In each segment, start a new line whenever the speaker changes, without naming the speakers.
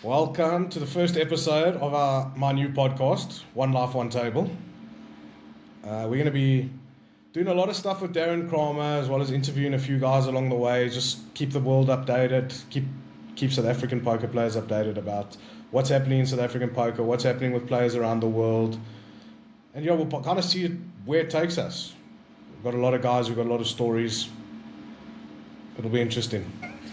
Welcome to the first episode of my new podcast, One Life, One Table. We're going to be doing a lot of stuff with Darren Kramer, as well as interviewing a few guys along the way. Just keep the world updated, keep South African poker players updated about what's happening in South African poker, what's happening with players around the world. And we'll kind of see where it takes us. We've got a lot of guys, we've got a lot of stories. It'll be interesting.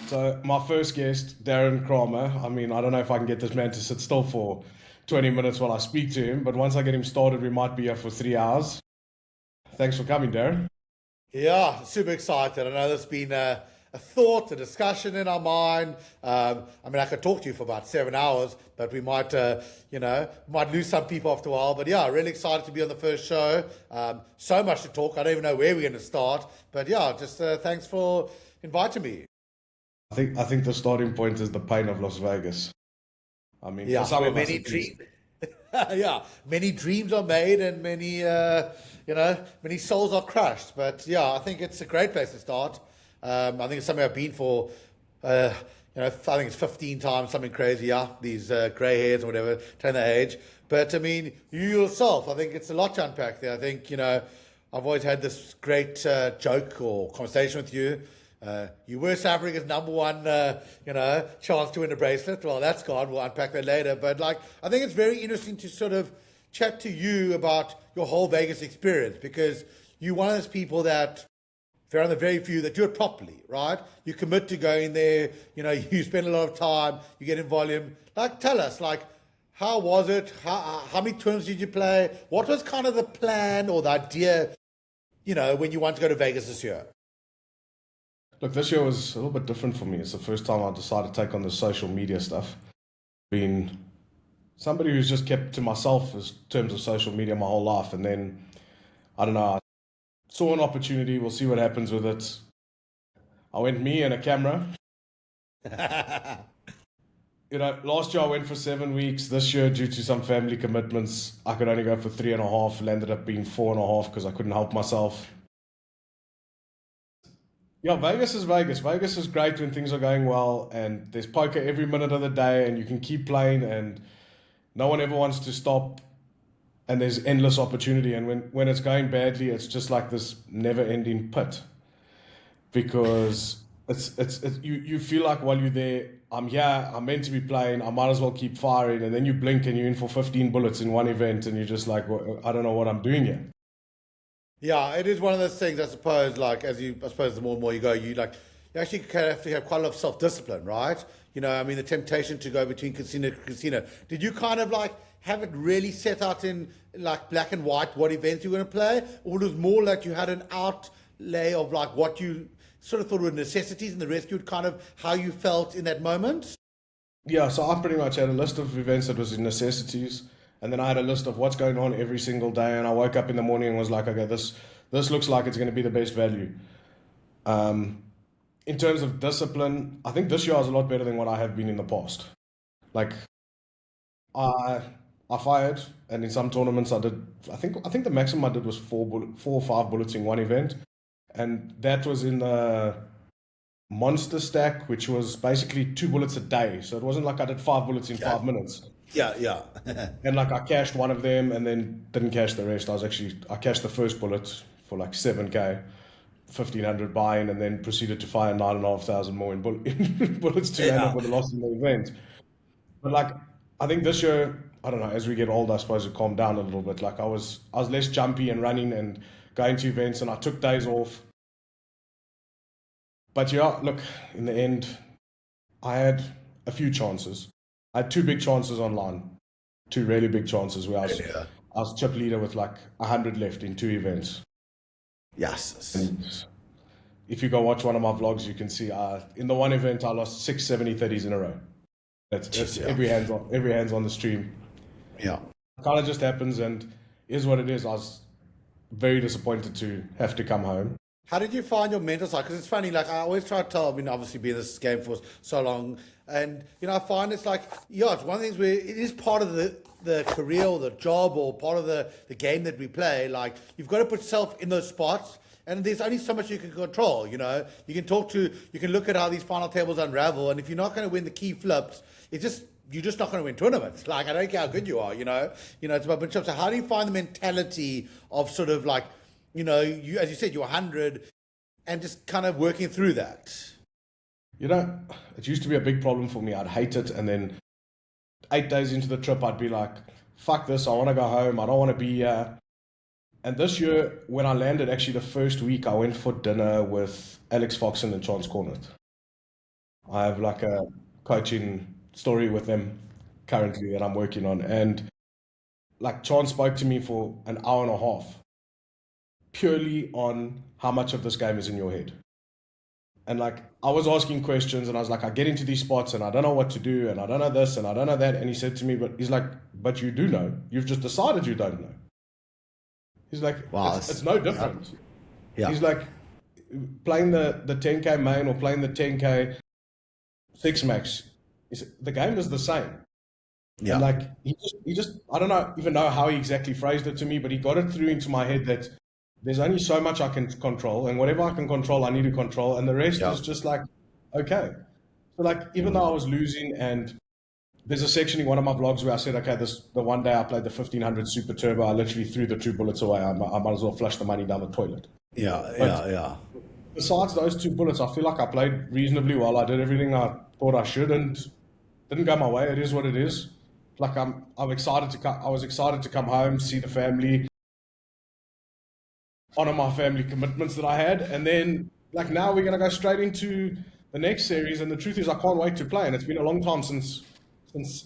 So my first guest, Darren Kramer, I don't know if I can get this man to sit still for 20 minutes while I speak to him, but once I get him started, we might be here for 3 hours. Thanks for coming, Darren.
Yeah, super excited. I know there's been a thought, a discussion in our mind. I could talk to you for about 7 hours, but we might, might lose some people after a while. But yeah, really excited to be on the first show. So much to talk. I don't even know where we're going to start. But yeah, just thanks for inviting me.
I think the starting point is the pain of Las Vegas.
Yeah,
for some of us,
many dreams. Yeah, many dreams are made and many, many souls are crushed. But yeah, I think it's a great place to start. I think it's something I've been for, I think it's 15 times, something crazy. Yeah, these grey hairs or whatever, turn the age. But you yourself, I think it's a lot to unpack there. I think, I've always had this great joke or conversation with you. You were South Africa's number one, chance to win a bracelet. Well, that's gone. We'll unpack that later. But I think it's very interesting to sort of chat to you about your whole Vegas experience, because you're one of those people that, if you're one of the very few that do it properly, right? You commit to going there. You spend a lot of time. You get in volume. Tell us, how was it? How many tournaments did you play? What was kind of the plan or the idea, when you want to go to Vegas this year?
Look, this year was a little bit different for me. It's the first time I decided to take on the social media stuff. Being somebody who's just kept to myself in terms of social media my whole life. And then, I saw an opportunity. We'll see what happens with it. I went me and a camera. Last year I went for 7 weeks. This year, due to some family commitments, I could only go for 3.5. Landed up being 4.5 because I couldn't help myself. Yeah, Vegas is Vegas. Vegas is great when things are going well and there's poker every minute of the day and you can keep playing and no one ever wants to stop and there's endless opportunity. And when it's going badly, it's just like this never-ending pit, because you feel like while you're there, I'm here, I'm meant to be playing, I might as well keep firing, and then you blink and you're in for 15 bullets in one event and you're just like, well, I don't know what I'm doing here.
Yeah, it is one of those things, I suppose, the more and more you go, you actually have to have quite a lot of self-discipline, right? The temptation to go between casino to casino. Did you kind of have it really set out in black and white what events you're going to play? Or it was more like you had an outlay of what you sort of thought were necessities and the rest you would kind of how you felt in that moment?
Yeah, so I pretty much had a list of events that was in necessities. And then I had a list of what's going on every single day. And I woke up in the morning and was like, okay, this looks like it's going to be the best value. In terms of discipline, I think this year is a lot better than what I have been in the past. I fired, and in some tournaments I did, I think the maximum I did was 4 or 5 bullets in one event. And that was in the monster stack, which was basically 2 bullets a day. So it wasn't like I did 5 bullets in 5 minutes.
Yeah.
And I cashed one of them and then didn't cash the rest. I cashed the first bullet for 7K, 1,500 buy-in, and then proceeded to fire 9,500 more in bullets to end up with a loss in the event. But I think this year, I don't know, as we get older, I suppose it calmed down a little bit. I was less jumpy and running and going to events, and I took days off. But yeah, look, in the end, I had a few chances. I had 2 big chances online, 2 really big chances where I was chip leader with 100 left in 2 events.
Yes.
And if you go watch one of my vlogs, you can see in the one event I lost 6 70-30s in a row. That's every hands on the stream.
Yeah.
It kind of just happens, and is what it is. I was very disappointed to have to come home.
How did you find your mental side? Because it's funny, I always try to tell, obviously being in this game for so long, and, I find it's it's one of the things where it is part of the career or the job or part of the game that we play. You've got to put yourself in those spots, and there's only so much you can control, You can look at how these final tables unravel, and if you're not going to win the key flips, it's just you're just not going to win tournaments. Like, I don't care how good you are, it's about matchups. So how do you find the mentality of sort of like, you, as you said, you're 100 and just kind of working through that?
It used to be a big problem for me. I'd hate it. And then 8 days into the trip, I'd be like, fuck this. I want to go home. I don't want to be here. And this year, when I landed, actually the first week, I went for dinner with Alex Foxen and Chance Cornet. I have like a coaching story with them currently that I'm working on. And like Chance spoke to me for an hour and a half, purely on how much of this game is in your head. And like, I was asking questions and I was like, I get into these spots and I don't know what to do and I don't know this and I don't know that. And he said to me, but you do know. You've just decided you don't know. He's like, wow, it's no different.
Yeah.
He's like, playing the 10K main or playing the 10K six max, the game is the same.
Yeah.
And like, he just, I don't even know how he exactly phrased it to me, but he got it through into my head that there's only so much I can control, and whatever I can control, I need to control, and the rest is just like, okay. So like, even though I was losing, and there's a section in one of my vlogs where I said, okay, the one day I played the 1500 Super Turbo, I literally threw the 2 bullets away. I might as well flush the money down the toilet.
Yeah.
Besides those 2 bullets, I feel like I played reasonably well. I did everything I thought I should, and didn't go my way. It is what it is. Like I was excited to come home, see the family, honor my family commitments that I had, and then like now we're gonna go straight into the next series. And the truth is, I can't wait to play. And it's been a long time since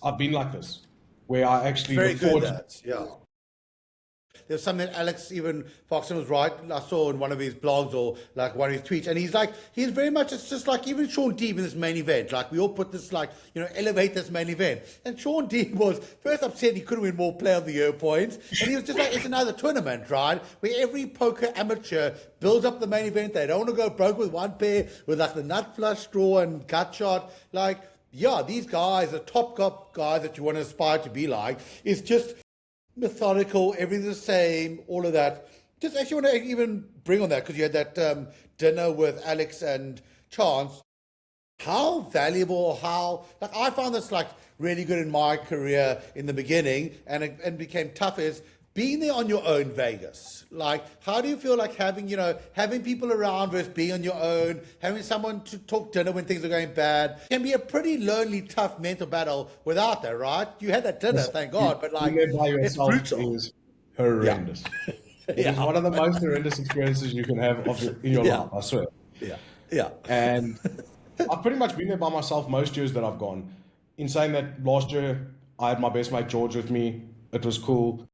I've been like this, where I actually look forward.
There's something that Alex even Foxen was right. I saw in one of his blogs or like one of his tweets, and he's very much, it's just like even Sean Deeb in this main event. Like we all put this like, elevate this main event. And Sean Deeb was first upset he couldn't win more Player of the Year points. And he was just like, it's another tournament, right? Where every poker amateur builds up the main event. They don't want to go broke with one pair, with like the nut flush draw and gut shot. Like, yeah, these guys, the top guys that you want to aspire to be like, is just methodical, everything's the same, all of that. Just actually want to even bring on that, because you had that dinner with Alex and Chance. How valuable, like I found this like really good in my career in the beginning, and it became tough, is being there on your own Vegas. Like, how do you feel like having people around versus being on your own, having someone to talk dinner when things are going bad? It can be a pretty lonely, tough mental battle without that, right? You had that dinner, thank God, but like, it's brutal.
Is horrendous. It's one of the most horrendous experiences you can have in your life, I swear.
Yeah.
And I've pretty much been there by myself most years that I've gone. In saying that, last year, I had my best mate George with me. It was cool.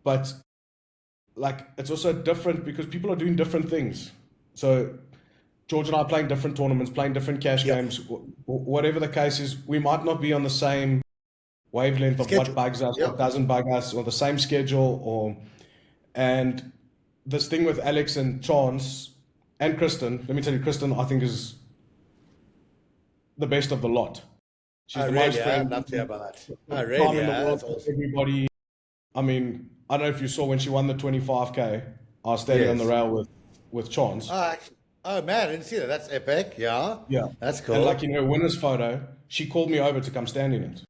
But like, it's also different because people are doing different things. So George and I are playing different tournaments, playing different cash games, whatever the case is. We might not be on the same wavelength of what bugs us, what doesn't bug us, or the same schedule. And this thing with Alex and Chance and Kristen, let me tell you, Kristen, I think is the best of the lot. She's the most friendly.
I'd love to hear about that. Really? That's awesome.
Everybody. I mean, I don't know if you saw when she won the 25K, I was standing on the rail with Chance.
Oh man, I didn't see that. That's epic. Yeah. That's cool.
And like in her winner's photo, she called me over to come stand in it.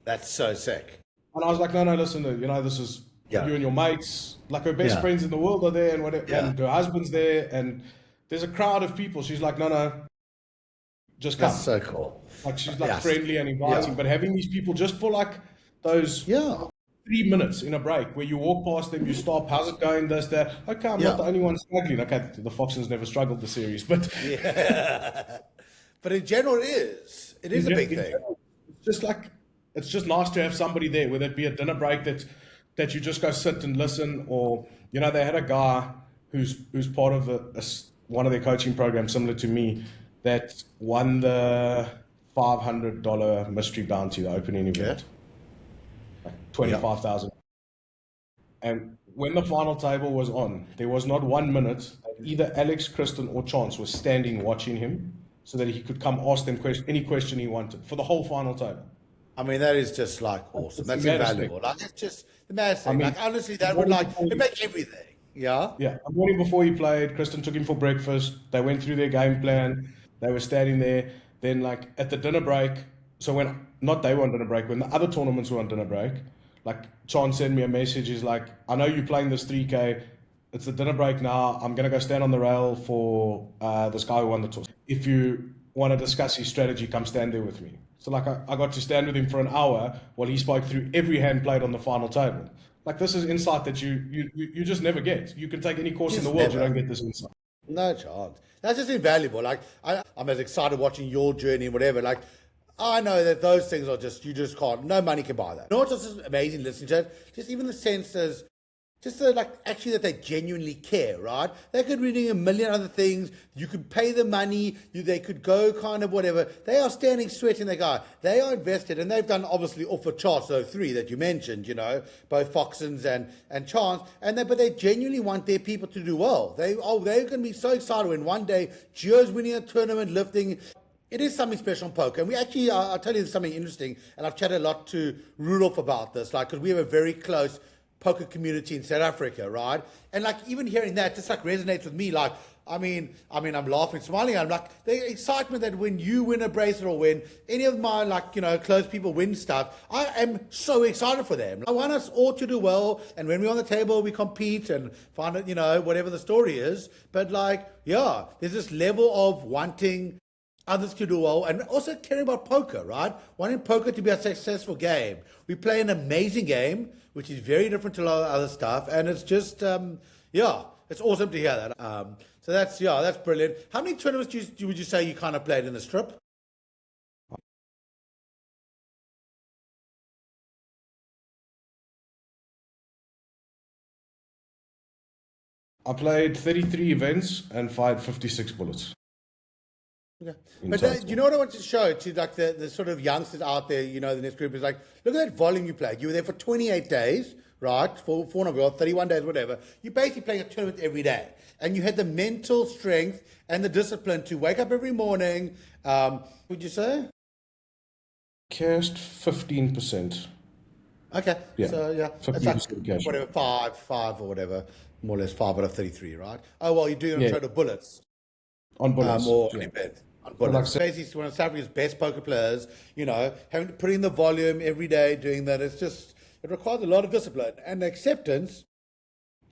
That's so sick.
And I was like, no, listen, this is you and your mates. Like her best friends in the world are there, and whatever, and her husband's there, and there's a crowd of people. She's like, no, just come.
That's so cool.
Like she's like friendly and inviting, but having these people just for like those 3 minutes in a break where you walk past them, you stop, how's it going, this, that. Okay, I'm not the only one struggling. Okay, the Foxens never struggled the series, but
but in general, it is a big thing.
It's just nice to have somebody there, whether it be a dinner break that you just go sit and listen, or they had a guy who's part of one of their coaching programs similar to me that won the $500 mystery bounty, the opening event. 25,000. And when the final table was on, there was not 1 minute that either Alex, Kristen, or Chance was standing watching him so that he could come ask them any question he wanted for the whole final table.
I mean, that is just like awesome. That's invaluable. Like, it's just the maddest thing. Like, honestly, that would make everything. Yeah.
Yeah. A morning before he played, Kristen took him for breakfast. They went through their game plan. They were standing there. Then, like, at the dinner break, So when not they were on dinner break, when the other tournaments were on dinner break, like Chance sent me a message. He's like, I know you're playing this 3K. It's the dinner break now. I'm gonna go stand on the rail for this guy who won the toss. If you want to discuss his strategy, come stand there with me. So like I got to stand with him for an hour while he spoke through every hand played on the final table. Like this is insight that you just never get. You can take any course in the world, you don't get this insight.
No chance. That's just invaluable. Like I'm as excited watching your journey and whatever. Like I know that those things are just, you just can't, no money can buy that. Not just amazing listening to it, just even the sense as, just the, like, actually that they genuinely care, right? They could be doing a million other things. You could pay the money. They could go kind of whatever. They are standing, sweating their guy. They are invested, and they've done obviously off the charts, those three that you mentioned, you know, both Foxons and Chance. But they genuinely want their people to do well. They're going to be so excited when one day Gio's winning a tournament, lifting. It is something special in poker. And we actually, I'll tell you something interesting, and I've chatted a lot to Rudolph about this, like, because we have a very close poker community in South Africa, right? And like even hearing that just like resonates with me. Like, I mean, I'm laughing, smiling. I'm like the excitement that when you win a bracelet or when any of my like, you know, close people win stuff, I am so excited for them. I want us all to do well. And when we're on the table, we compete and find it, you know, whatever the story is. But like, yeah, there's this level of wanting others to do well, and also caring about poker, right? Wanting poker to be a successful game. We play an amazing game, which is very different to a lot of other stuff, and it's just, yeah, it's awesome to hear that. So that's brilliant. How many tournaments would you say you kind of played in the strip?
I played 33 events and fired 56 bullets.
Okay. But you know what I want to show to like the sort of youngsters out there, you know, the next group is like, look at that volume you played. You were there for 28 days, right? For 31 days, whatever. You're basically playing a tournament every day. And you had the mental strength and the discipline to wake up every morning. Would you say?
Cast 15%.
Okay.
Yeah.
So yeah, it's like
cash.
whatever, five or whatever, more or less 5 out of 33, right? Oh, well, you're doing it on total bullets.
On bullets.
Or
yeah.
on bullets. Like, basically, one of South Africa's best poker players, you know, having to put in the volume every day, doing that, it's just, it requires a lot of discipline and acceptance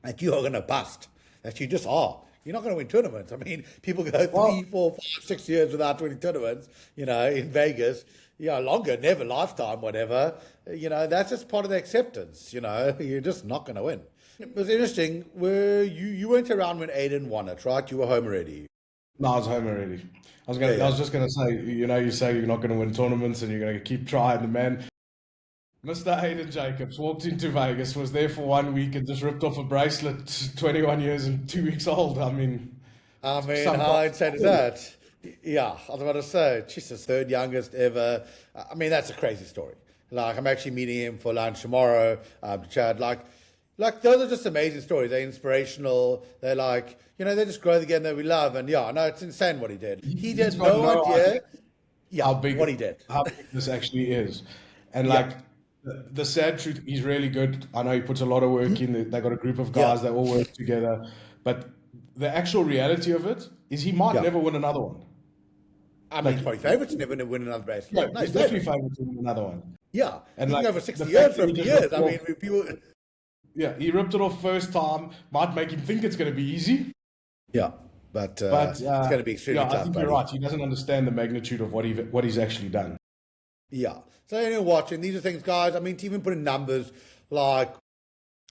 that you are going to bust, that you just are. You're not going to win tournaments. I mean, people go 3, 4, 5, 6 years without winning tournaments, you know, in Vegas. Yeah, longer, never, lifetime, whatever. You know, that's just part of the acceptance, you know. You're just not going to win. It was interesting, you weren't around when Aiden won it, right? You were home already.
No, I was home already. I was just gonna say, you know, you say you're not gonna win tournaments and you're gonna keep trying. The man, Mr. Hayden Jacobs, walked into Vegas, was there for 1 week, and just ripped off a bracelet. 21 years and 2 weeks old. I mean,
how insane is that? Yeah, I was about to say, Jesus, third youngest ever. I mean, that's a crazy story. Like, I'm actually meeting him for lunch tomorrow. Chad, like those are just amazing stories. They're inspirational. They're like, you know, they just grow the game that we love. And yeah, no, it's insane what he did. He did no idea what he did.
How big this actually is. And like the sad truth, he's really good. I know he puts a lot of work in. They got a group of guys that all work together. But the actual reality of it is he might never win another one.
I mean, he's probably favourite to never win another race.
Yeah, he's definitely favourite to win another one.
Yeah,
and
he's
like,
over 60 years, 50 years. I mean, people...
Yeah, he ripped it off first time. Might make him think it's going to be easy.
Yeah, but it's going to be extremely tough.
I think you're right. He doesn't understand the magnitude of what he's actually done.
Yeah. So anyway, watching these are things, guys. I mean, to even put in numbers, like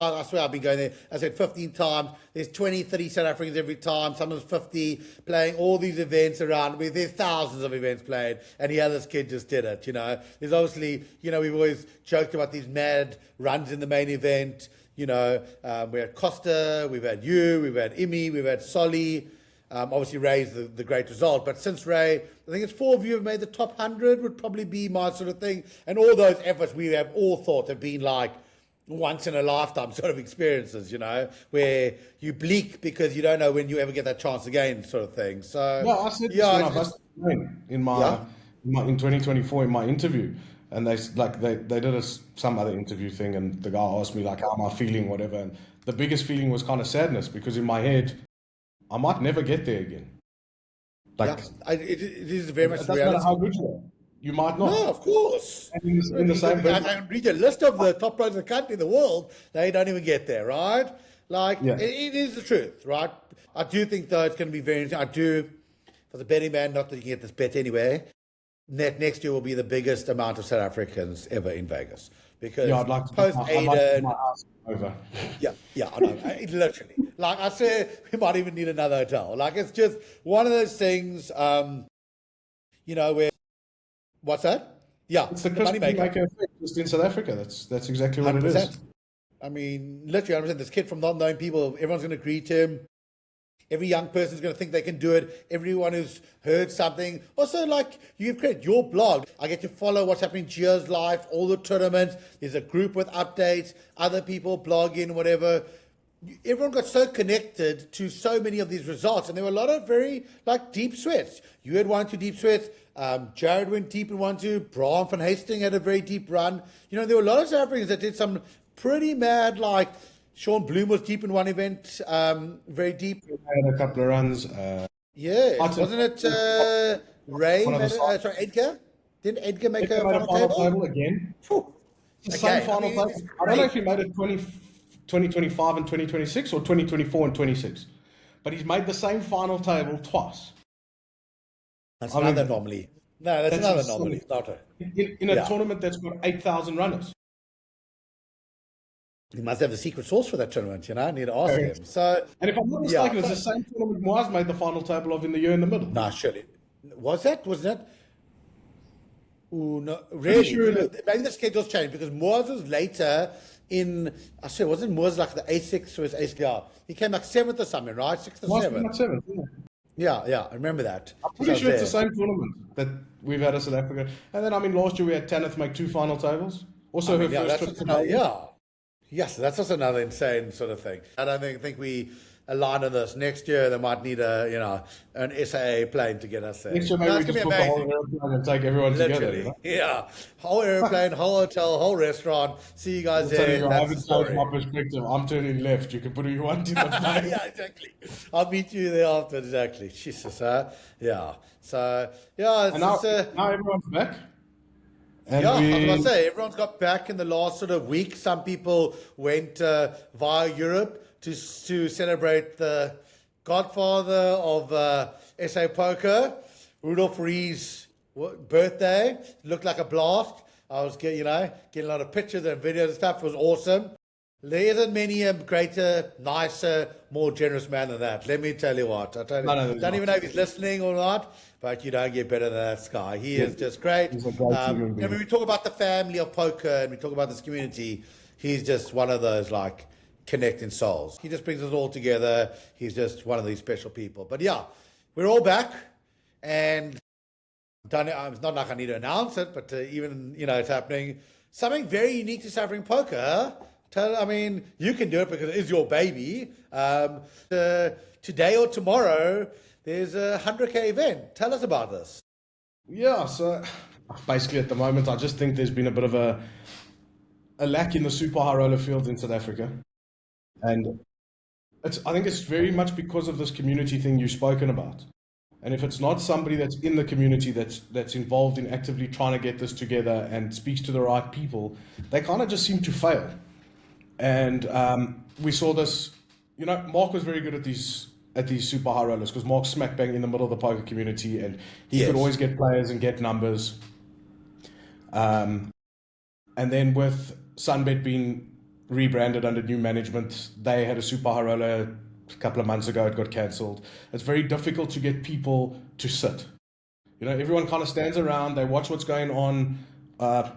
I swear I've been going there. I said 15 times. There's 20, 30 South Africans every time. Someone's 50 playing all these events around. There's thousands of events played. And here this kid just did it, you know. There's obviously, you know, we've always joked about these mad runs in the main event. You know, we had Costa, we've had you, we've had Imi, we've had Solly. Obviously, Ray's the great result. But since Ray, I think it's 4 of you have made the top 100 would probably be my sort of thing. And all those efforts we have all thought have been like once in a lifetime sort of experiences, you know, where you bleak because you don't know when you ever get that chance again, sort of thing. So
yeah, I said in 2024 in my interview, and they did some other interview thing, and the guy asked me like, how am I feeling, whatever, and the biggest feeling was kind of sadness because in my head, I might never get there again. Like
it is very much
that's not how good you are. you might not.
No, of course.
And in the same
I can read a list of the top players in the country, in the world. They don't even get there, right? Like,
Yeah.
it is the truth, right? I do think, though, it's going to be very interesting. I do, for the betting man, not that you can get this bet anyway, next year will be the biggest amount of South Africans ever in Vegas. Because
Yeah, I'd like to
post
I'd like to put
Aiden,
my house over.
yeah, I know. Literally. Like, I say, we might even need another hotel. Like, it's just one of those things, where, what's that? Yeah,
It's the
money
Christmas
maker.
maker effect just in South Africa. That's exactly what it is.
100%. I mean, literally, 100%. This kid from not knowing people, everyone's going to greet him. Every young person's going to think they can do it. Everyone who's heard something. Also, like, you give credit, your blog. I get to follow what's happening in Gio's life, all the tournaments. There's a group with updates, other people blogging, whatever. Everyone got so connected to so many of these results. And there were a lot of very, deep sweats. You had 1-2 deep sweats. Jared went deep in 1-2. Bram van Hastings had a very deep run. There were a lot of South Africans that did some pretty mad, Sean Bloom was deep in one event, very deep.
I had a couple of runs.
Yeah, wasn't it Ray? Edgar? Didn't Edgar make a final table?
Again?
Phew.
The same final table. I don't know if he made it 2025 and 2026 or 2024 and 26. But he's made the same final table twice.
That's another anomaly. No, that's another anomaly. It's not
in a tournament that's got 8,000 runners.
He must have the secret sauce for that tournament, I need to ask him. So,
and if I'm not mistaken, it's the same tournament Moaz made the final table of in the year in the middle.
Nah, surely. Was that? Ooh, no, really?
Sure
maybe the schedule's changed because Moaz was later in, I say, wasn't Moaz like the A6 or his A6? He came 7th or something, right? 6th or 7th?
7th,
yeah, I remember that.
I'm pretty sure it's the same tournament that we've had as South Africa. And then, last year we had Tanith make 2 final tables. Also her first trip to Melbourne.
Yes, that's just another insane sort of thing. I don't think we align on this. Next year they might need an SAA plane to get us there.
Next year maybe we just book a whole airplane and take everyone together.
Yeah, whole airplane, whole hotel, whole restaurant. See you guys there.
I haven't changed my perspective. I'm turning left. You can put who you want in the plane.
Yeah, exactly. I'll meet you there after. Exactly. Jesus, yeah. So
and now everyone's back. And
I was going to say, everyone's got back in the last sort of week. Some people went via Europe to celebrate the godfather of SA Poker, Rudolph Rees' birthday. It looked like a blast. I was getting a lot of pictures and videos and stuff. It was awesome. There isn't many greater, nicer, more generous man than that. Let me tell you what. I don't even know if he's listening or not, but you don't get better than that guy. He is just great.
He's a great human being.
When we talk about the family of poker and we talk about this community, he's just one of those connecting souls. He just brings us all together. He's just one of these special people. But yeah, we're all back, and it's not like I need to announce it, but even it's happening. Something very unique to South African poker. Huh? You can do it because it is your baby. Today or tomorrow, there's a 100K event. Tell us about this.
Yeah, so basically at the moment, I just think there's been a bit of a lack in the super high roller fields in South Africa. And I think it's very much because of this community thing you've spoken about. And if it's not somebody that's in the community that's involved in actively trying to get this together and speaks to the right people, they kind of just seem to fail. And we saw this, Mark was very good at these super high rollers because Mark's smack bang in the middle of the poker community and he could always get players and get numbers. And then with Sunbet being rebranded under new management, they had a super high roller a couple of months ago. It got cancelled. It's very difficult to get people to sit. Everyone kind of stands around, they watch what's going on.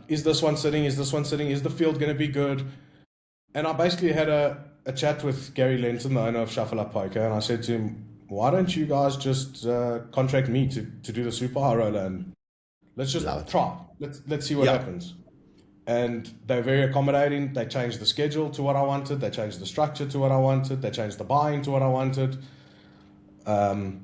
Is this one sitting? Is this one sitting? Is the field going to be good? And I basically had a chat with Gary Lenton, the owner of Shuffle Up Poker, and I said to him, why don't you guys just contract me to do the super high roller and let's just try. Let's see what happens. And they're very accommodating. They changed the schedule to what I wanted. They changed the structure to what I wanted. They changed the buying to what I wanted. So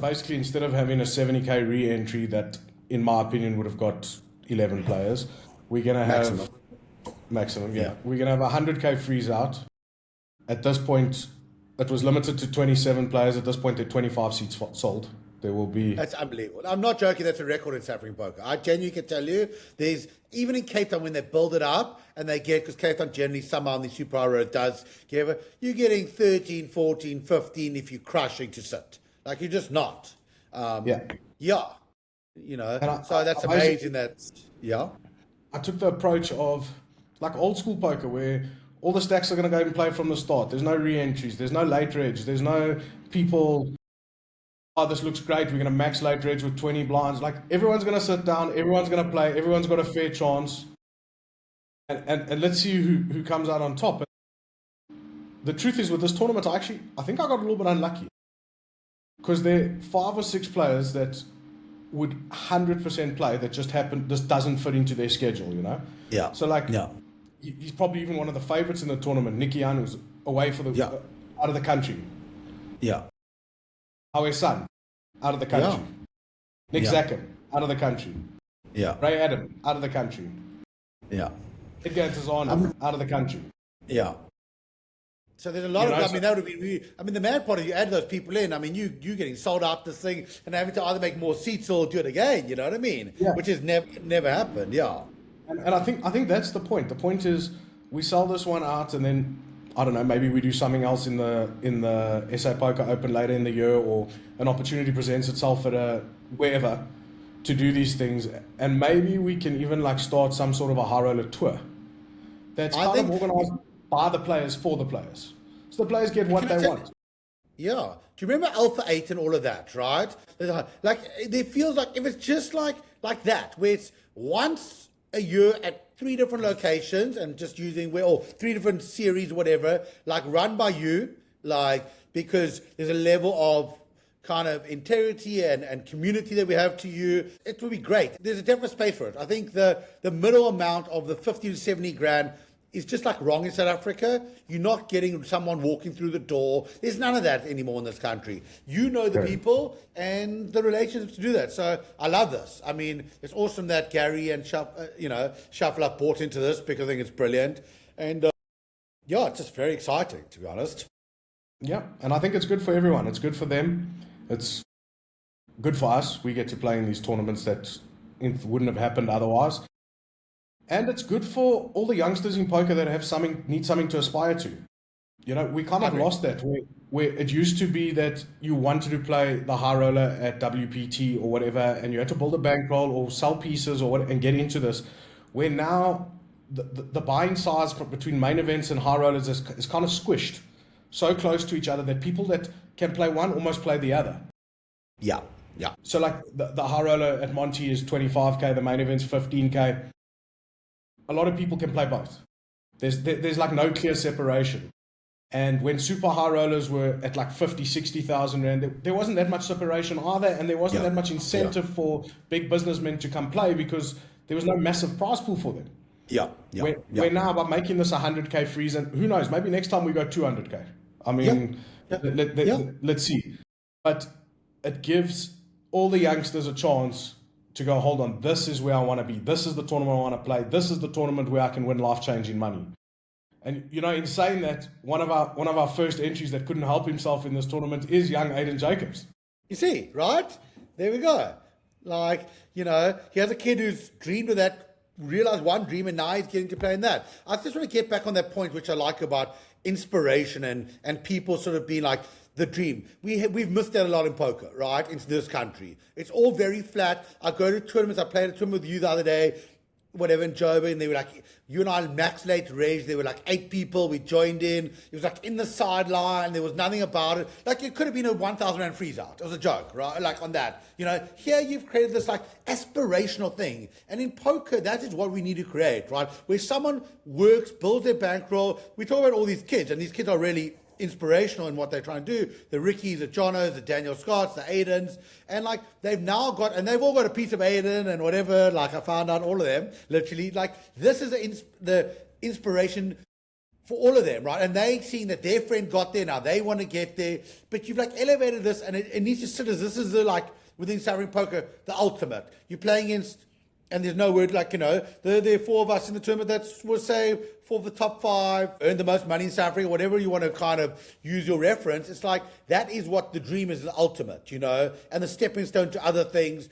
basically instead of having a 70K re-entry that, in my opinion, would have got 11 players, we're going to have... Maximum, yeah. We're going to have a 100K freeze out. At this point, it was limited to 27 players. At this point, there are 25 seats sold. There will be.
That's unbelievable. I'm not joking. That's a record in South African poker. I genuinely can tell you, there's even in Cape Town when they build it up and they get, because Cape Town generally somehow on the Super High Road does give it, you're getting 13, 14, 15 if you're crushing to sit. Like you're just not. Yeah. You know, so that's amazing that, yeah.
I took the approach of like old school poker where all the stacks are going to go and play from the start. There's no re-entries. There's no late reg. There's no people, oh, this looks great. We're going to max late reg with 20 blinds. Like everyone's going to sit down. Everyone's going to play. Everyone's got a fair chance. And let's see who comes out on top. The truth is with this tournament, I think I got a little bit unlucky because there are 5 or 6 players that would 100% play that just happened. This doesn't fit into their schedule, you know?
Yeah.
So like, he's probably even one of the favorites in the tournament. Nicky Young, who's away for the out of the country.
Yeah.
Our son, out of the country. Nick Zacken, out of the country.
Yeah.
Ray Adam, out of the country.
Yeah.
Edgar Tazana, out of the country.
Yeah. So there's a lot of, I mean, that would be really, I mean, the mad part is you add those people in, I mean, you getting sold out this thing and having to either make more seats or do it again, you know what I mean?
Yeah.
Which has never happened,
And I think that's the point. The point is we sell this one out and then, I don't know, maybe we do something else in the SA Poker Open later in the year, or an opportunity presents itself at wherever to do these things, and maybe we can even like start some sort of a high roller tour that's kind of organized by the players for the players, so the players get what they want.
Yeah. Do you remember Alpha 8 and all of that, right? Like it feels like if it's just like that, where it's once a year at 3 different locations and just using or 3 different series, whatever, like run by you, like because there's a level of kind of integrity and community that we have to you, it will be great. There's a definite space for it. I think the middle amount of the 50 to 70 grand is just like wrong in South Africa. You're not getting someone walking through the door. There's none of that anymore in this country. You know the people and the relationships to do that. So I love this. I mean, it's awesome that Gary and Shuffle Up bought into this because I think it's brilliant. And it's just very exciting, to be honest.
Yeah, and I think it's good for everyone. It's good for them. It's good for us. We get to play in these tournaments that wouldn't have happened otherwise. And it's good for all the youngsters in poker that need something to aspire to. You know, we kind of lost that where it used to be that you wanted to play the high roller at WPT or whatever, and you had to build a bankroll or sell pieces or and get into this. Where now the buying size between main events and high rollers is kind of squished so close to each other that people that can play one almost play the other.
Yeah.
So like the high roller at Monty is 25K, the main event's 15K. A lot of people can play both. There's like no clear separation. And when super high rollers were at like 50, 60,000 Rand, there wasn't that much separation either, and there wasn't that much incentive for big businessmen to come play because there was no massive prize pool for them. Where now, by making this 100K freeze, and who knows, maybe next time we go 200K. I mean, let's see. But it gives all the youngsters a chance to go, hold on, this is where I want to be. This is the tournament I want to play. This is the tournament where I can win life-changing money. And, you know, in saying that, one of our first entries that couldn't help himself in this tournament is young Aiden Jacobs.
You see, right? There we go. Like, you know, he has a kid who's dreamed of that, realized one dream, and now he's getting to play in that. I just want to get back on that point, which I like about inspiration and people sort of being like, the dream. We've missed that a lot in poker, right? In this country. It's all very flat. I go to tournaments. I played a tournament with you the other day, whatever, in Joburg, and they were like, you and I max late rage. There were like 8 people. We joined in. It was like in the sideline. There was nothing about it. Like it could have been a 1,000 Rand freeze out. It was a joke, right? Like on that. You know, here you've created this like aspirational thing. And in poker, that is what we need to create, right? Where someone works, builds their bankroll. We talk about all these kids, and these kids are really inspirational in what they're trying to do. The Rickies, the Jonos, the Daniel Scotts, the Aidens, and like they've now got, and they've all got a piece of Aiden and whatever. Like I found out all of them, literally. Like this is the inspiration for all of them, right? And they seeing that their friend got there, now they want to get there. But you've like elevated this, and it needs to sit as this is the like within South African poker the ultimate. You're playing against And there's no word like, there are 4 of us in the tournament that will say 4 of the top 5 earn the most money in South Africa, whatever you want to kind of use your reference. It's like that is what the dream is, the ultimate, and the stepping stone to other things.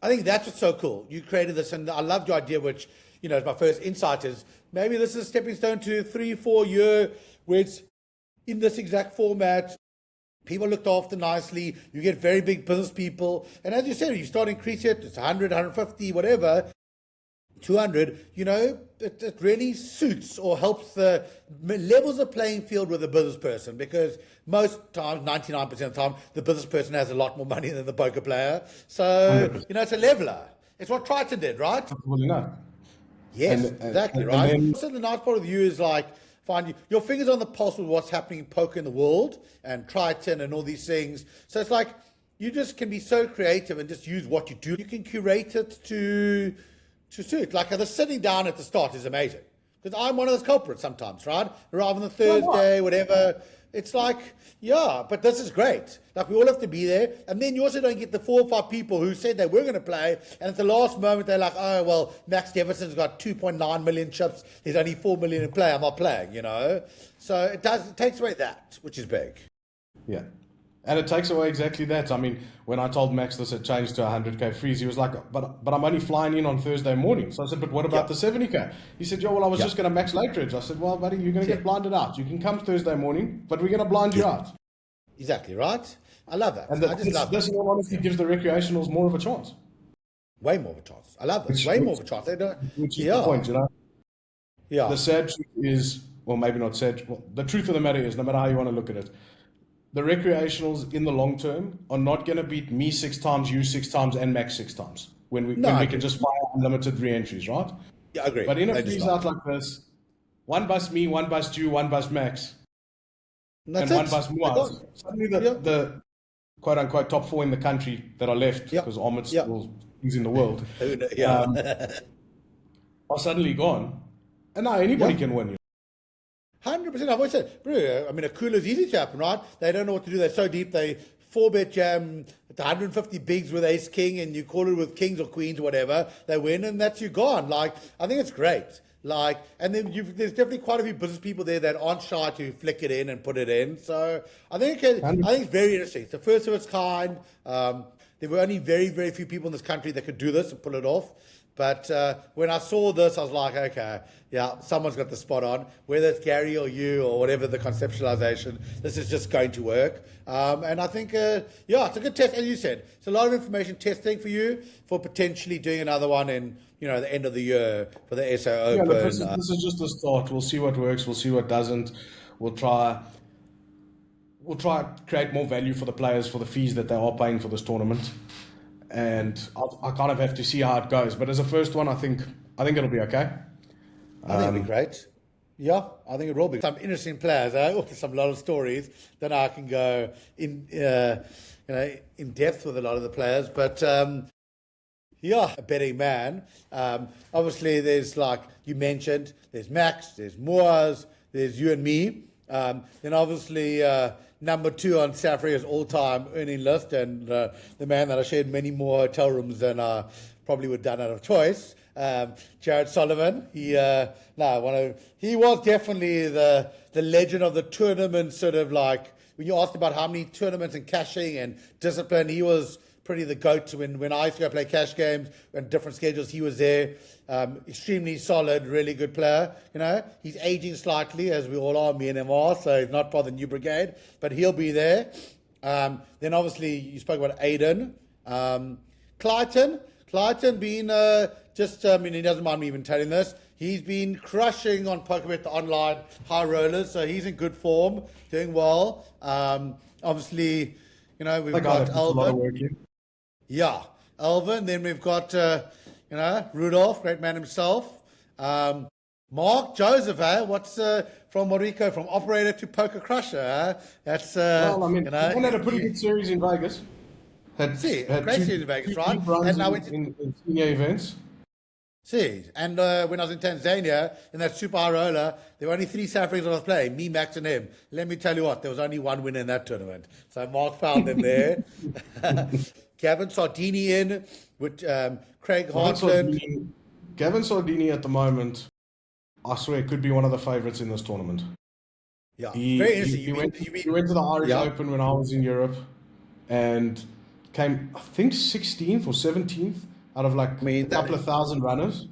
I think that's what's so cool. You created this, and I loved your idea, which, is my first insight is maybe this is a stepping stone to 3-4 year where it's in this exact format. People looked after nicely. You get very big business people. And as you said, you start increasing it. It's 100, 150, whatever, 200. It really suits or helps the levels the playing field with a business person, because most times, 99% of the time, the business person has a lot more money than the poker player. So,
100%.
It's a leveler. It's what Triton did, right?
Well, no.
Yes, exactly, right?
Then,
Also, the nice part of you is like, find your fingers on the pulse with what's happening in poker in the world and Triton and all these things. So it's like you just can be so creative and just use what you do. You can curate it to suit. Like the sitting down at the start is amazing, because I'm one of those culprits sometimes, right? Rather than Thursday, whatever. It's like, yeah, but this is great. Like we all have to be there. And then you also don't get the 4 or 5 people who said they were going to play, and at the last moment they're like, oh, well, Max Jefferson's got 2.9 million chips. There's only 4 million in play. I'm not playing, So it takes away that, which is big.
yeah. And it takes away exactly that. I mean, when I told Max this had changed to 100K freeze, he was like, but I'm only flying in on Thursday morning. So I said, but what about the 70K? He said, well, I was just going to max late reg. I said, well, buddy, you're going to get blinded out. You can come Thursday morning, but we're going to blind you out.
Exactly, right? I love that.
And this, in all honesty, gives the recreationals more of a chance.
Way more of a chance. I love this. Way more of a chance. They don't,
which is the point,
Yeah.
The sad truth is, well, maybe not sad. Well, the truth of the matter is, no matter how you want to look at it, the recreationals in the long term are not going to beat me 6 times, you 6 times, and Max 6 times when we can just fire unlimited re-entries, right?
Yeah, I agree.
But in a freeze out like this, 1 bust me, 1 bust you, 1 bust Max, and 1 bust Muaz. Suddenly the quote unquote top 4 in the country that are left, because Ahmed's still he's in the world, are suddenly gone, and now anybody can win.
100%. I've always said, bro, I mean, a cooler is easy to happen, right? They don't know what to do. They're so deep. They 4-bet jam at 150 bigs with ace king, and you call it with kings or queens or whatever. They win, and that's you gone. Like, I think it's great. Like, and then there's definitely quite a few business people there that aren't shy to flick it in and put it in. So I think it's very interesting. It's the first of its kind. There were only very, very few people in this country that could do this and pull it off. But when I saw this, I was like, okay, yeah, someone's got the spot on. Whether it's Gary or you or whatever the conceptualization, this is just going to work. And I think, it's a good test. As you said, it's a lot of information testing for you for potentially doing another one in, the end of the year for the SO Open.
Look, this is just a start. We'll see what works. We'll see what doesn't. We'll try create more value for the players for the fees that they are paying for this tournament. And I kind of have to see how it goes. But as a first one, I think it'll be okay.
I think it'll be great. Yeah, I think it will be. Some interesting players, some lot of stories. Then I can go in depth with a lot of the players. But a betting man. Obviously, there's like you mentioned, there's Max, there's Moaz, there's you and me. Then obviously number 2 on South Africa's all-time earning list, and the man that I shared many more hotel rooms than I probably would have done out of choice, Jared Sullivan. He was definitely the legend of the tournament, sort of like when you asked about how many tournaments and cashing and discipline, he was pretty the GOAT. When I used to go play cash games and different schedules, he was there. Extremely solid, really good player. He's aging slightly, as we all are, me and him are, so he's not part of the new brigade, but he'll be there. Then obviously you spoke about Aiden. Clayton being he doesn't mind me even telling this. He's been crushing on PokerBet, the online high rollers, so he's in good form, doing well. Obviously, we've got Alvin. Yeah, Alvin. Then we've got, Rudolph, great man himself. Mark Joseph, what's from Morrico, from operator to poker crusher? That's
he had a pretty good series in Vegas.
Great series in Vegas, right?
And now in senior events.
And when I was in Tanzania, in that super high roller, there were only 3 South Africans I was playing, me, Max, and him. Let me tell you what, there was only 1 winner in that tournament. So Mark found them there. Gavin Sardini in with Craig Hartland.
Gavin Sardini at the moment, I swear, could be one of the favourites in this tournament.
Yeah, very interesting.
He went to the Irish Open when I was in Europe and came, I think, 16th or 17th out of like a couple of thousand runners.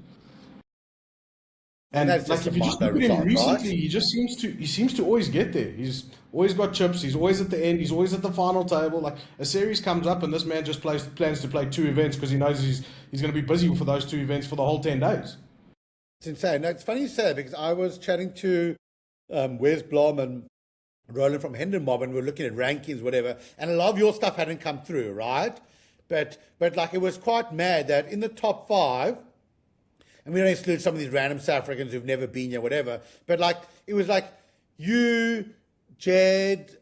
And like if you just look at him recently, right? he seems to always get there. He's always got chips. He's always at the end. He's always at the final table. Like a series comes up, and this man just plans to play 2 events because he knows he's going to be busy for those 2 events for the whole 10 days.
It's insane. Now, it's funny you say that because I was chatting to Wes Blom and Roland from Hendon Mob, and we were looking at rankings, whatever, and a lot of your stuff hadn't come through, right? But like it was quite mad that in the top 5. And we don't exclude some of these random South Africans who've never been here, whatever. But like, it was like you, Jed,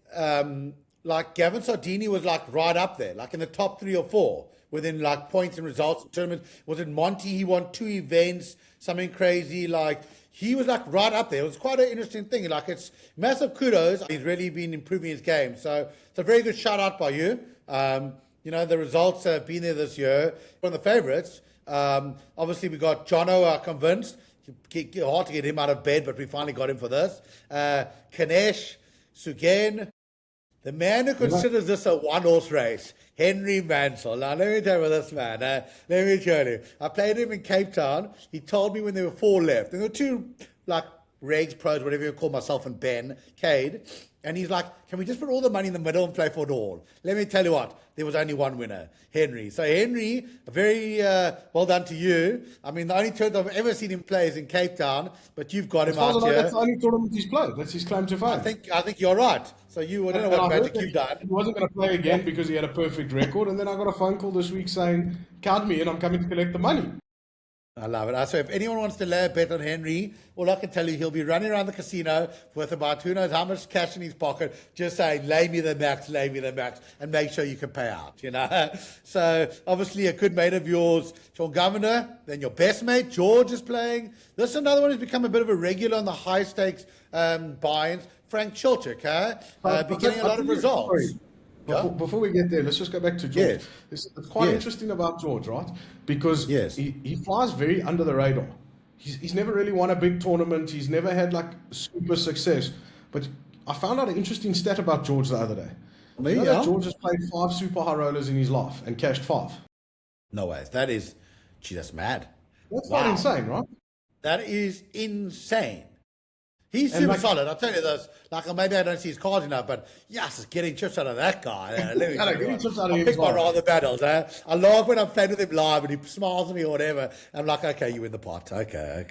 like Gavin Sardini was like right up there, like in the top 3 or 4 within like points and results in tournaments. Was it Monty? He won 2 events, something crazy. Like he was like right up there. It was quite an interesting thing. Like it's massive kudos. He's really been improving his game. So it's a very good shout out by you. You know, the results have been there this year. One of the favourites. Obviously, we got Jono convinced. Hard to get him out of bed, but we finally got him for this. Kanesh, Sugen, the man who considers this a one-horse race, Henry Mansell. Now, let me tell you about this man. Let me tell you. I played him in Cape Town. He told me when there were 4 left. And there were 2, like, regs, pros, whatever you call myself, and Ben, Cade. And he's like, can we just put all the money in the middle and play for it all? Let me tell you what, there was only one winner, Henry. So Henry, very well done to you. I mean, the only tournament I've ever seen him play is in Cape Town, but you've got him out here.
That's the only tournament he's played. That's his claim to fame.
I think you're right. So I don't know what magic you've done.
He wasn't going to play again because he had a perfect record. And then I got a phone call this week saying, count me in, I'm coming to collect the money.
I love it. So if anyone wants to lay a bet on Henry, all I can tell you, he'll be running around the casino with about who knows how much cash in his pocket, just saying, lay me the max, and make sure you can pay out, you know. So obviously a good mate of yours, Sean Governor, then your best mate, George, is playing. This is another one who's become a bit of a regular on the high stakes buy-ins. Frank Chilchik, be getting a lot of results.
Before we get there, let's just go back to George. It's quite interesting about George, right? Because he flies very under the radar. He's never really won a big tournament. He's never had like super success. But I found out an interesting stat about George the other day. You know that George has played 5 super high rollers in his life and cashed 5.
No way. That's mad.
That's not insane, right?
That is insane. He's super solid. I'll tell you this. Like, maybe I don't see his cards enough, but yes, getting chips out of that guy. I'll pick my rather battles. I laugh when I'm playing with him live and he smiles at me or whatever. I'm like, okay, you win the pot. Okay.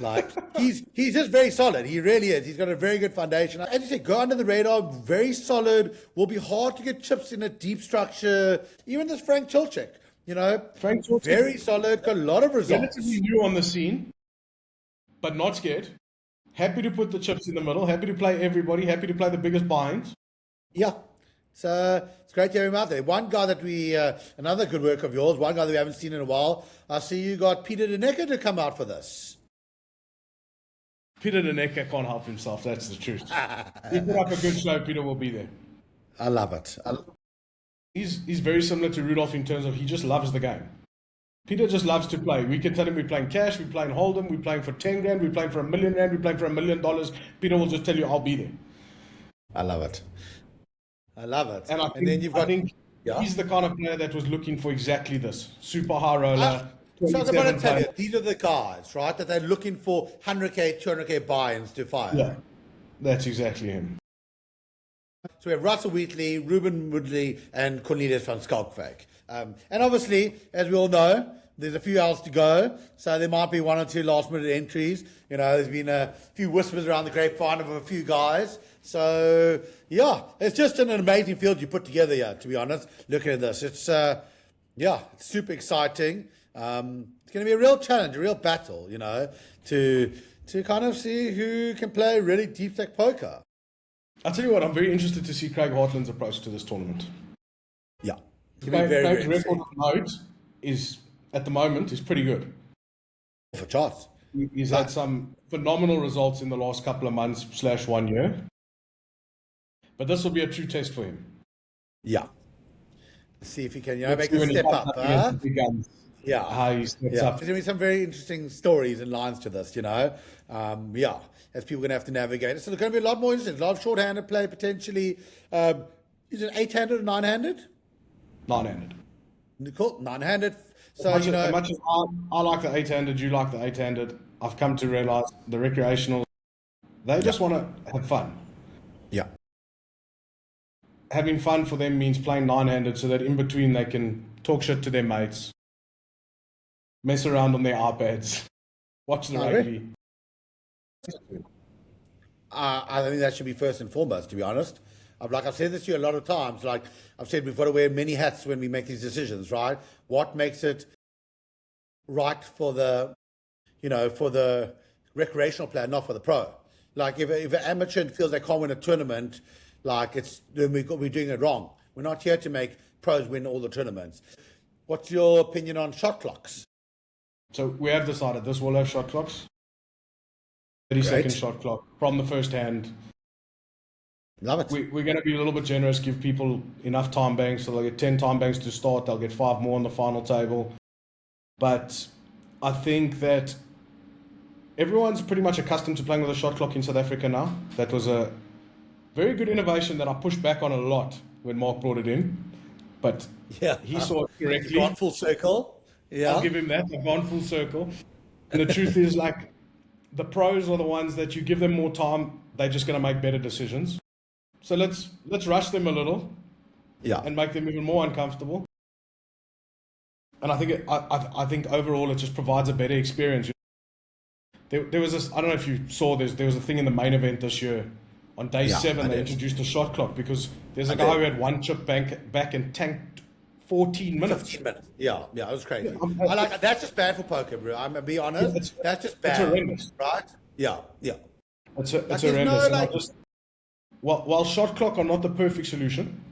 Like, he's just very solid. He really is. He's got a very good foundation. As you say, go under the radar, very solid. Will be hard to get chips in a deep structure. Even this Frank Chilchik, you know, very solid, got a lot of results.
Relatively new on the scene, but not scared. Happy to put the chips in the middle. Happy to play everybody. Happy to play the biggest binds.
Yeah. It's great to have him out there. One guy that another good work of yours, one guy that we haven't seen in a while. I see you got Peter De Necker to come out for this.
Peter De Necker can't help himself. That's the truth. He put up a good show. Peter will be there.
I love it.
He's very similar to Rudolph in terms of he just loves the game. Peter just loves to play. We can tell him we're playing cash, we're playing Hold'em, we're playing for 10 grand, we're playing for $1 million, we're playing for $1 million. Peter will just tell you, I'll be there.
I love it.
And I think he's the kind of player that was looking for exactly this. Super high roller.
So I was about to tell you, these are the guys, right, that they're looking for 100K, 200K buy-ins to fire.
Yeah, that's exactly him.
So we have Russell Wheatley, Ruben Woodley, and Cornelius van Schalkwyk. And obviously, as we all know, there's a few hours to go, so there might be 1 or 2 last-minute entries. You know, there's been a few whispers around the grapevine of a few guys. So, yeah, it's just an amazing field you put together here, to be honest, looking at this. It's, it's super exciting. It's going to be a real challenge, a real battle, you know, to kind of see who can play really deep-stack poker.
I'll tell you what, I'm very interested to see Craig Hartland's approach to this tournament.
Yeah.
Craig's record of note is, at the moment, is pretty good.
For charts.
He's had some phenomenal results in the last couple of months / 1 year. But this will be a true test for him.
Yeah. See if you can,
Let's
make
see
a
when he
step
comes
up.
up against the big guns,
Yeah.
how he steps
Yeah.
up.
There's going to be some very interesting stories and lines to this, as people are going to have to navigate. So there's going to be a lot more interesting, a lot of short-handed play potentially. Is it 8-handed or 9-handed?
Nine-handed.
Cool, 9-handed. So,
As much as I like the 8-handed, you like the 8-handed, I've come to realize the recreational, they just want to have fun.
Yeah.
Having fun for them means playing 9-handed so that in between they can talk shit to their mates, mess around on their iPads, watch the rugby.
I think that should be first and foremost, to be honest. I've said this to you a lot of times. Like I've said, we've got to wear many hats when we make these decisions, right? What makes it right for the recreational player, not for the pro? Like if an amateur feels they can't win a tournament, then we're doing it wrong. We're not here to make pros win all the tournaments. What's your opinion on shot clocks?
So we have decided this will have shot clocks. 30-second shot clock from the first hand.
Love it.
We're going to be a little bit generous, give people enough time banks, so they'll get 10 time banks to start, they'll get 5 more on the final table. But I think that everyone's pretty much accustomed to playing with a shot clock in South Africa now. That was a very good innovation that I pushed back on a lot when Mark brought it in. But he saw it correctly.
Gone full circle. Yeah.
I'll give him that. I've gone full circle. And the truth is, the pros are the ones that you give them more time, they're just going to make better decisions. So let's rush them a little, and make them even more uncomfortable. And I think overall it just provides a better experience. There was this, I don't know if you saw this, there was a thing in the main event this year. On day 7, they introduced a shot clock because there's a guy who had 1 chip back and tanked 14 minutes.
15 minutes. Yeah, it was crazy. That's just bad for poker, bro. I'm gonna be honest. That's just bad.
It's horrendous,
right? Yeah.
It's horrendous. While shot clock are not the perfect solution,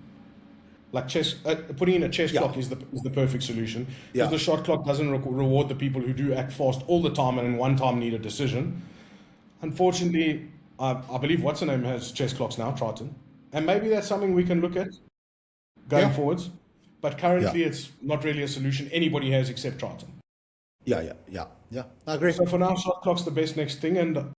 like chess, putting in a chess clock is the perfect solution. Because the shot clock doesn't reward the people who do act fast all the time and in one time need a decision. Unfortunately, I believe what's her name has chess clocks now, Triton, and maybe that's something we can look at going forwards. But currently, it's not really a solution anybody has except Triton.
Yeah. I agree.
So for now, shot clock's the best next thing, and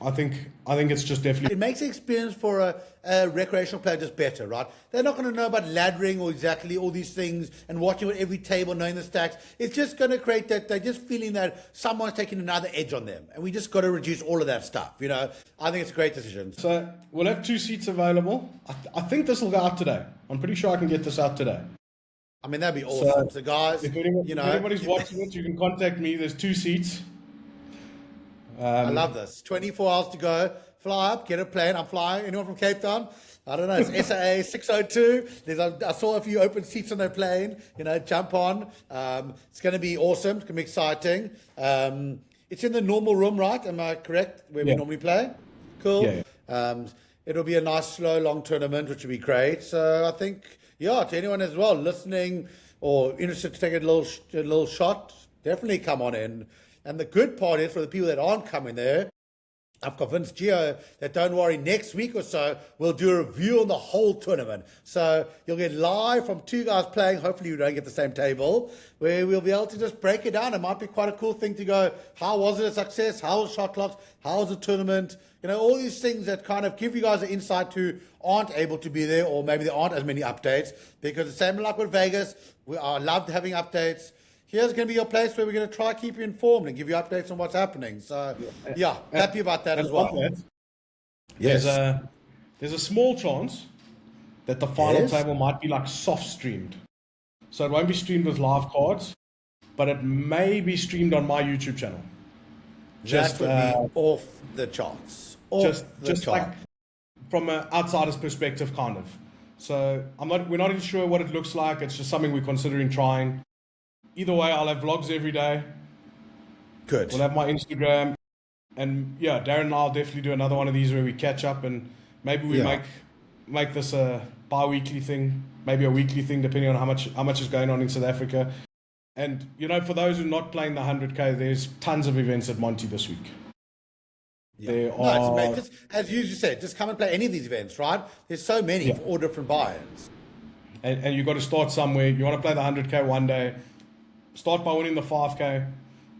I think it's just definitely.
It makes the experience for a recreational player just better, right? They're not going to know about laddering or exactly all these things and watching at every table, knowing the stacks. It's just going to create that they're just feeling that someone's taking another edge on them, and we just got to reduce all of that stuff. I think it's a great decision.
So we'll have 2 seats available. I think this will go out today. I'm pretty sure I can get this out today.
I mean, that'd be awesome. So guys,
if anybody's watching it, you can contact me. There's 2 seats.
I love this. 24 hours to go. Fly up, get a plane. I'm flying. Anyone from Cape Town? I don't know. It's SAA 602. I saw a few open seats on their plane. Jump on. It's going to be awesome. It's going to be exciting. It's in the normal room, right? Am I correct? Where we normally play? Cool. Yeah. It'll be a nice, slow, long tournament, which will be great. So I think, to anyone as well listening or interested to take a little shot, definitely come on in. And the good part is for the people that aren't coming there, I've convinced Gio that don't worry, next week or so, we'll do a review on the whole tournament. So you'll get live from 2 guys playing. Hopefully you don't get the same table, where we'll be able to just break it down. It might be quite a cool thing to go, how was it a success? How was shot clocks? How was the tournament? All these things that kind of give you guys an insight who aren't able to be there, or maybe there aren't as many updates. Because the same like with Vegas, I loved having updates. Here's going to be your place where we're going to try to keep you informed and give you updates on what's happening. So, happy about that as well.
There's a small chance that the final table might be soft streamed. So it won't be streamed with live cards, but it may be streamed on my YouTube channel.
That would be off the charts.
From an outsider's perspective, kind of. So we're not even sure what it looks like. It's just something we're considering trying. Either way, I'll have vlogs every day.
Good.
We'll have my Instagram. And Darren and I'll definitely do another one of these where we catch up, and maybe we make this a bi-weekly thing, maybe a weekly thing, depending on how much is going on in South Africa. And, for those who are not playing the 100K, there's tons of events at Monty this week.
Yeah. As you said, just come and play any of these events, right? There's so many for all different buy-ins.
and you've got to start somewhere. You want to play the 100K one day. Start by winning the 5K.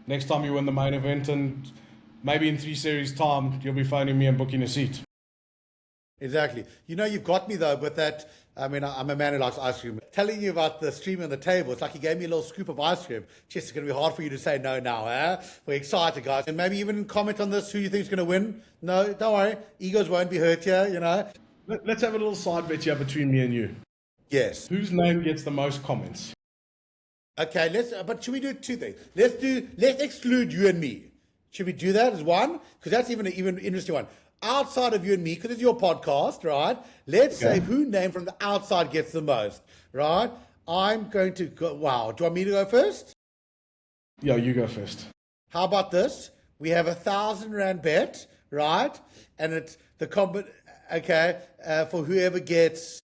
Next time you win the main event, and maybe in 3 series time, you'll be phoning me and booking a seat.
Exactly. You know, you've got me though with that. I mean, I'm a man who likes ice cream. Telling you about the stream on the table, it's like you gave me a little scoop of ice cream. Just, it's going to be hard for you to say no now, eh? We're excited, guys. And maybe even comment on this, who you think is going to win. No, don't worry. Egos won't be hurt here, you know.
Let's have a little side bet here between me and you.
Yes.
Whose name gets the most comments?
Okay, but should we do 2 things? Let's exclude you and me. Should we do that as one? Because that's even an interesting one. Outside of you and me, because it's your podcast, right? Let's say who name from the outside gets the most, right? I'm going to go. Wow. Do you want me to go first?
Yeah, you go first.
How about this? We have 1,000 rand bet, right? And it's the for whoever gets.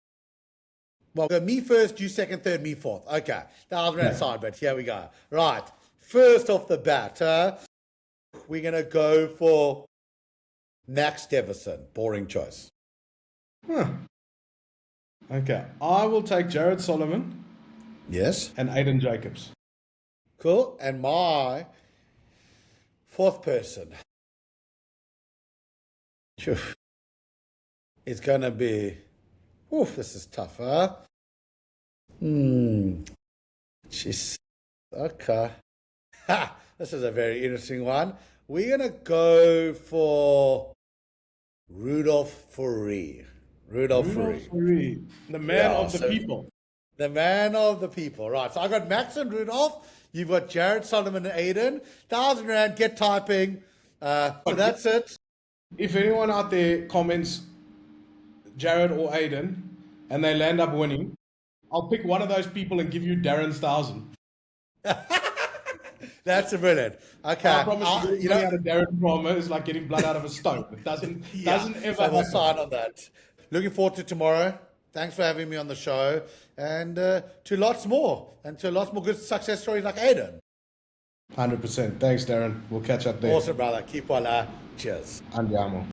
Well, go me first, you second, third, me fourth. Okay. 1,000 rand side bet. Here we go. Right. First off the bat, we're going to go for Max Deverson. Boring choice.
Huh. Okay. I will take Jared Solomon.
Yes.
And Aiden Jacobs.
Cool. And my fourth person is going to be... Oof, this is tough, huh? Jeez. Okay. Ha! This is a very interesting one. We're going to go for Rudolph Fourie. Rudolph
Fourie. The man of the people.
The man of the people. Right. So I got Max and Rudolph. You've got Jared, Solomon, and Aiden. 1,000 rand, get typing. So that's it.
If anyone out there comments Jared or Aiden and they land up winning, I'll pick one of those people and give you Darren's 1,000.
That's brilliant. Okay.
I promise you, out of Darren Kramer is like getting blood out of a stone. It doesn't ever
so we'll
happen.
sign on that. Looking forward to tomorrow. Thanks for having me on the show. And to lots more. And to lots more good success stories like Aiden.
100%. Thanks, Darren. We'll catch up there.
Awesome, brother. Keep well. Cheers.
Andiamo.